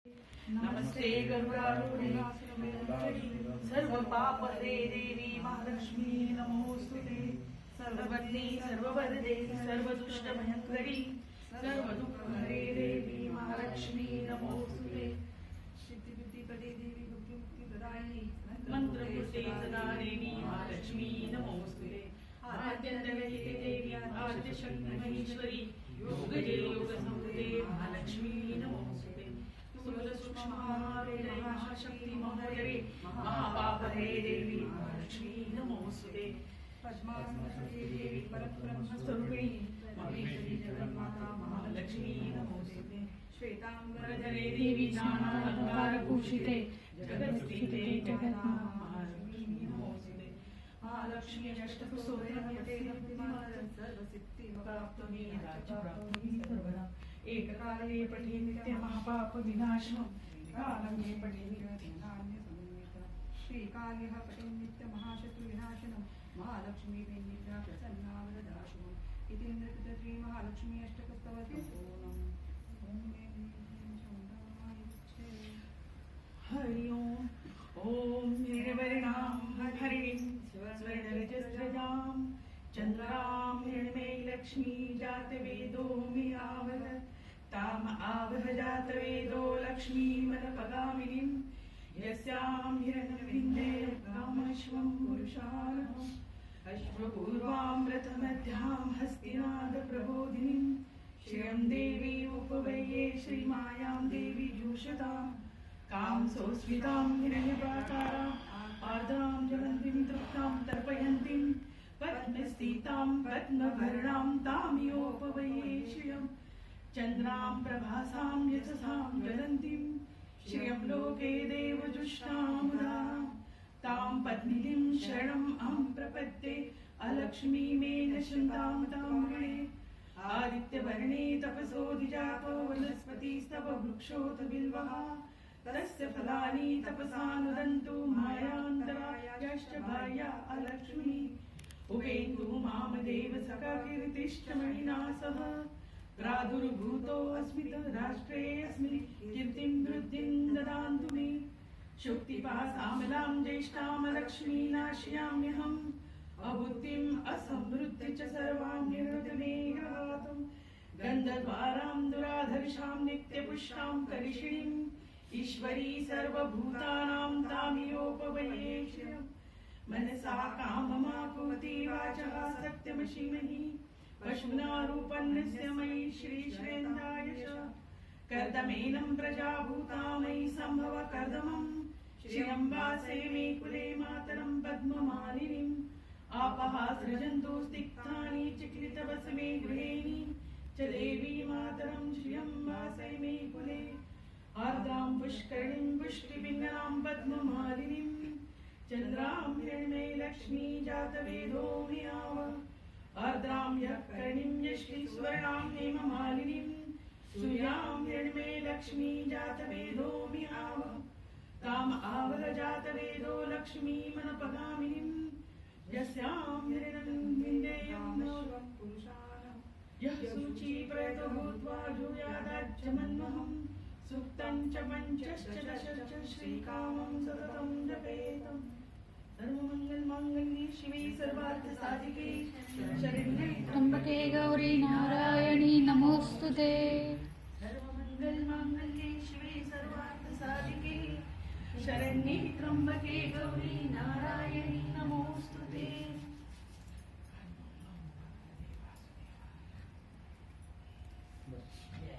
नमस्ते गरुडारूढे सर्व पाप हरे देवी महालक्ष्मी नमोस्तुते सर्ववत्नी सर्ववरदे सर्वदुष्ट भयंकरी सर्व दुःख हरे देवी महालक्ष्मी नमोस्तुते सिद्धिबुद्धिपदे देवी बुद्धिमुक्तिप्रदायिनी मंत्रपुष्टे सदा देवी महालक्ष्मी नमोस्तुते आद्यन्तगतिते देवी आद्यशक्ति महेश्वरी योगजे योगसंयुते महालक्ष्मी नमोस्तुते महाशक्ति महोदरे महापापहरे देवी महालक्ष्मी नमोस्तुते पद्मासने देवी परब्रह्मस्वरूपिणी महेश्वरी जगन्माता महालक्ष्मी नमोस्तुते श्वेतांबरधरे देवी नानालंकारभूषिते जगत्स्थिते जगन्माता महालक्ष्मी नमोस्तुते महालक्ष्मी अष्टपुस्तोरयते सर्वसिद्धिप्राप्तये राज्यप्राप्तये सर्वदा एककाले पठे नित्य महापाप विनाशम कालमे पठे नित्यान्य समन्वित श्रीकाल्यः पठे नित्य महाशत्रु विनाशनम महालक्ष्मी वेन्निद्रा प्रसन्ना वरदाशुम इति नृत्यत्री महालक्ष्मी अष्टकस्तवती ओम हरि ओम निर्वर्णां हरिणीं स्वर्णरजस्रजां चन्द्रां हिरण्मयी लक्ष्मी जातवेदो मियावह ताम आवह जातवेदो लक्ष्मीमनपगामिनीं यस्यां हिरण्यविन्दे रामश्वं पुरुषार्हम् अश्वपूर्वां रथमध्यां हस्तिनादप्रबोधिनीं श्रियं देवी उपवये श्रीमायां देवी जूषतां कां सोऽस्मितां हिरण्यप्राकाराम् आर्द्रां ज्वलन्तीं तृप्तां तर्पयन्तीं पद्मस्थितां पद्मवर्णां तामियोपवये श्रियं चन्द्रां प्रभासां यशसां ज्वलन्तीं श्रियं लोके देवजुष्टामुदां तां पद्मिनीं शरणम् अहं प्रपद्ये अलक्ष्मीमेन शन्तां तां गणे आदित्यवर्णे तपसोऽधिजातो वनस्पतिस्तव वृक्षोऽथ बिल्वः तस्य फलानि तपसानुदन्तु मायान्तरायाश्च भार्या अलक्ष्मी उपेन्दु मामदेव सखा कीर्तिश्च मणिना सह प्रादुर्भूतोऽस्मित् राष्ट्रे अस्मि कीर्तिं वृद्धिं ददान्तु मे शुक्तिपासामलां ज्येष्ठां लक्ष्मीनाशयाम्यहम् अबुद्धिम् असमृद्धि च सर्वां निर्वृतमेघातुं गन्धद्वारां दुराधर्षां नित्यपुष्टां करिषिणीम् ईश्वरी सर्वभूतानां तामियोपवये श्रियम् मनसा काममाकुति वाचः सत्यमशीमहि पशुना रूपन्नस्य मयि श्रीश्रेन्दायश कर्दमेनं प्रजाभूता मयि सम्भव कर्दमं श्रियं वासे मे कुले मातरं पद्ममालिनीम् आपः सृजन्तु स्तिग्धानि चिक्लितवसमे गृहेणि च देवी मातरं श्रियं वासे मे कुले आर्द्रां पुष्करिणीं पुष्टिपिङ्गलां पद्ममालिनीं चन्द्रां हिरण्मयी लक्ष्मी जातवेदो मियाव आर्द्रां यःकर्णीं यश्रीस्वर्णां हेममालिनीं सूर्यां हिरण्मयी लक्ष्मी जातवेदो मियाव ताम् आवह जातवेदो लक्ष्मीमनपगामिनीं यस्यां हिरण्यं विन्देयं पुरुषाणां यः शुचिप्रयतो भूत्वा जुयादाज्यमन्महम् सुक्तं च पञ्चश्च दशश्च श्रीकामं सततं जपेतम् सर्वमङ्गलमाङ्गल्ये शिवे सर्वार्थसाधिके शरण्ये त्र्यंबके गौरी नारायणी नमोस्तुते। सर्वमङ्गलमाङ्गल्ये शिवे सर्वार्थसाधिके शरण्ये त्र्यंबके गौरी नारायणी नमोस्तुते।